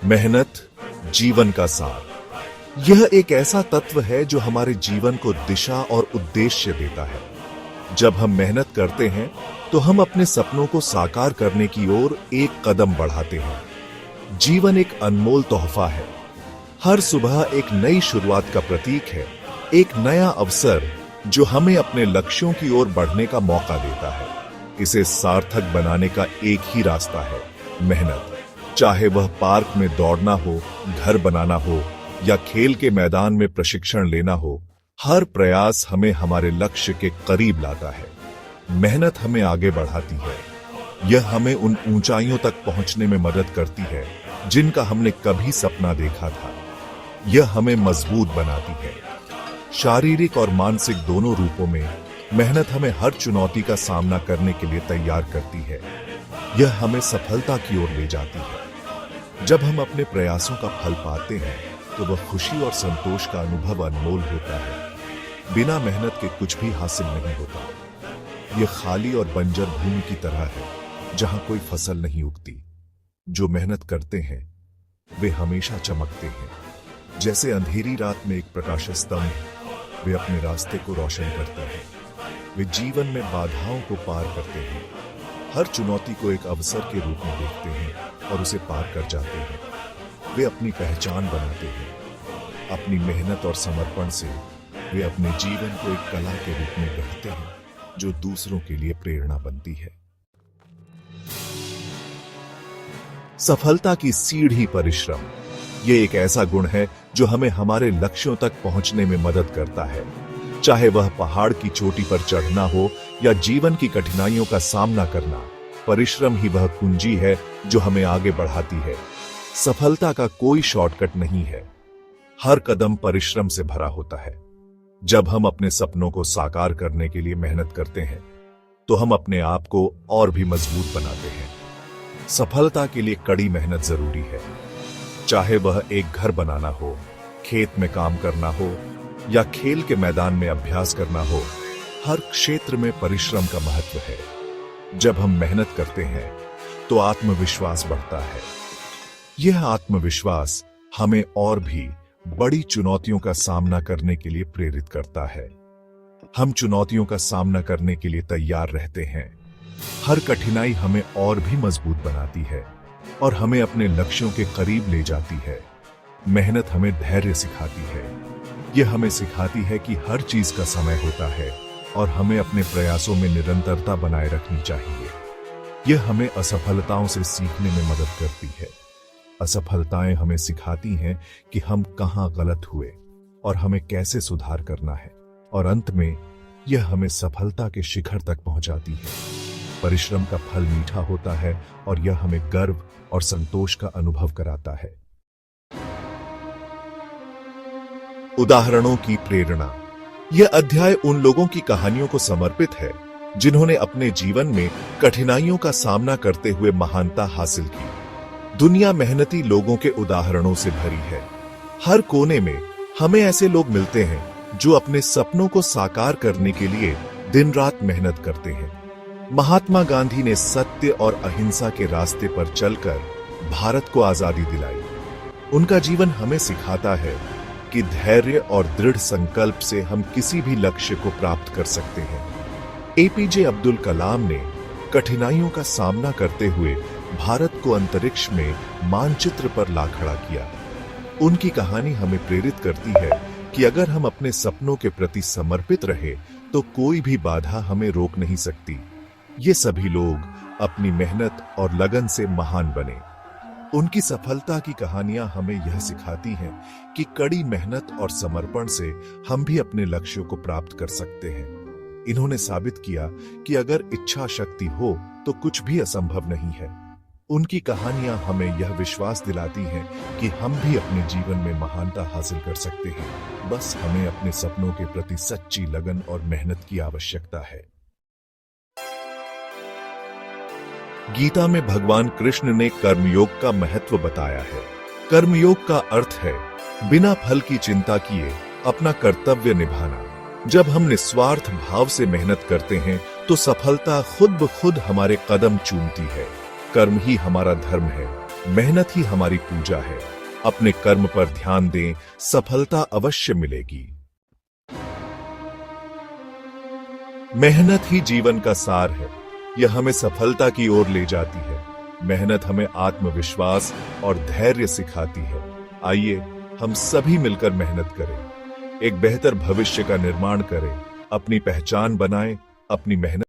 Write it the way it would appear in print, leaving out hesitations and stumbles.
मेहनत जीवन का सार। यह एक ऐसा तत्व है जो हमारे जीवन को दिशा और उद्देश्य देता है। जब हम मेहनत करते हैं तो हम अपने सपनों को साकार करने की ओर एक कदम बढ़ाते हैं। जीवन एक अनमोल तोहफा है। हर सुबह एक नई शुरुआत का प्रतीक है, एक नया अवसर जो हमें अपने लक्ष्यों की ओर बढ़ने का मौका देता है। इसे सार्थक बनाने का एक ही रास्ता है, मेहनत। चाहे वह पार्क में दौड़ना हो, घर बनाना हो या खेल के मैदान में प्रशिक्षण लेना हो, हर प्रयास हमें हमारे लक्ष्य के करीब लाता है। मेहनत हमें आगे बढ़ाती है। यह हमें उन ऊंचाइयों तक पहुंचने में मदद करती है जिनका हमने कभी सपना देखा था। यह हमें मजबूत बनाती है। शारीरिक और मानसिक दोनों रूपों में मेहनत हमें हर चुनौती का सामना करने के लिए तैयार करती है। यह हमें सफलता की ओर ले जाती है। जब हम अपने प्रयासों का फल पाते हैं तो वह खुशी और संतोष का अनुभव अनमोल होता है। बिना मेहनत के कुछ भी हासिल नहीं होता। यह खाली और बंजर भूमि की तरह है जहां कोई फसल नहीं उगती। जो मेहनत करते हैं वे हमेशा चमकते हैं। जैसे अंधेरी रात में एक प्रकाश स्तंभ, वे अपने रास्ते को रोशन करते हैं। वे जीवन में बाधाओं को पार करते हैं, हर चुनौती को एक अवसर के रूप में देखते हैं और उसे पार कर जाते हैं। वे अपनी पहचान बनाते हैं। अपनी मेहनत और समर्पण से वे अपने जीवन को एक कला के रूप में गढ़ते हैं जो दूसरों के लिए प्रेरणा बनती है। सफलता की सीढ़ी परिश्रम। ये एक ऐसा गुण है जो हमें हमारे लक्ष्यों तक पहुंचने में मदद करता है। चाहे वह पहाड़ की चोटी पर चढ़ना हो या जीवन की कठिनाइयों का सामना करना, परिश्रम ही वह कुंजी है जो हमें आगे बढ़ाती है। सफलता का कोई शॉर्टकट नहीं है। हर कदम परिश्रम से भरा होता है। जब हम अपने सपनों को साकार करने के लिए मेहनत करते हैं तो हम अपने आप को और भी मजबूत बनाते हैं। सफलता के लिए कड़ी मेहनत जरूरी है। चाहे वह एक घर बनाना हो, खेत में काम करना हो या खेल के मैदान में अभ्यास करना हो, हर क्षेत्र में परिश्रम का महत्व है। जब हम मेहनत करते हैं तो आत्मविश्वास बढ़ता है। यह आत्मविश्वास हमें और भी बड़ी चुनौतियों का सामना करने के लिए प्रेरित करता है। हम चुनौतियों का सामना करने के लिए तैयार रहते हैं। हर कठिनाई हमें और भी मजबूत बनाती है और हमें अपने लक्ष्यों के करीब ले जाती है। मेहनत हमें धैर्य सिखाती है। यह हमें सिखाती है कि हर चीज का समय होता है और हमें अपने प्रयासों में निरंतरता बनाए रखनी चाहिए। यह हमें असफलताओं से सीखने में मदद करती है। असफलताएं हमें सिखाती हैं कि हम कहां गलत हुए और हमें कैसे सुधार करना है, और अंत में यह हमें सफलता के शिखर तक पहुंचाती है। परिश्रम का फल मीठा होता है और यह हमें गर्व और संतोष का अनुभव कराता है। उदाहरणों की प्रेरणा। यह अध्याय उन लोगों की कहानियों को समर्पित है जिन्होंने अपने जीवन में कठिनाइयों का सामना करते हुए महानता हासिल की। दुनिया मेहनती लोगों के उदाहरणों से भरी है। हर कोने में हमें ऐसे लोग मिलते हैं जो अपने सपनों को साकार करने के लिए दिन रात मेहनत करते हैं। महात्मा गांधी ने सत्य और अहिंसा के रास्ते पर चलकर भारत को आजादी दिलाई। उनका जीवन हमें सिखाता है कि धैर्य और दृढ़ संकल्प से हम किसी भी लक्ष्य को प्राप्त कर सकते हैं। एपीजे अब्दुल कलाम ने कठिनाइयों का सामना करते हुए भारत को अंतरिक्ष में मानचित्र पर ला खड़ा किया। उनकी कहानी हमें प्रेरित करती है कि अगर हम अपने सपनों के प्रति समर्पित रहे तो कोई भी बाधा हमें रोक नहीं सकती। ये सभी लोग अपनी मेहनत और लगन से महान बने। उनकी सफलता की कहानियां हमें यह सिखाती हैं कि कड़ी मेहनत और समर्पण से हम भी अपने लक्ष्यों को प्राप्त कर सकते हैं। इन्होंने साबित किया कि अगर इच्छा शक्ति हो तो कुछ भी असंभव नहीं है। उनकी कहानियां हमें यह विश्वास दिलाती हैं कि हम भी अपने जीवन में महानता हासिल कर सकते हैं। बस हमें अपने सपनों के प्रति सच्ची लगन और मेहनत की आवश्यकता है। गीता में भगवान कृष्ण ने कर्मयोग का महत्व बताया है। कर्मयोग का अर्थ है बिना फल की चिंता किए अपना कर्तव्य निभाना। जब हम निस्वार्थ भाव से मेहनत करते हैं तो सफलता खुद ब खुद हमारे कदम चूमती है। कर्म ही हमारा धर्म है। मेहनत ही हमारी पूजा है। अपने कर्म पर ध्यान दें, सफलता अवश्य मिलेगी। मेहनत ही जीवन का सार है। यह हमें सफलता की ओर ले जाती है। मेहनत हमें आत्मविश्वास और धैर्य सिखाती है। आइए हम सभी मिलकर मेहनत करें, एक बेहतर भविष्य का निर्माण करें, अपनी पहचान बनाएं, अपनी मेहनत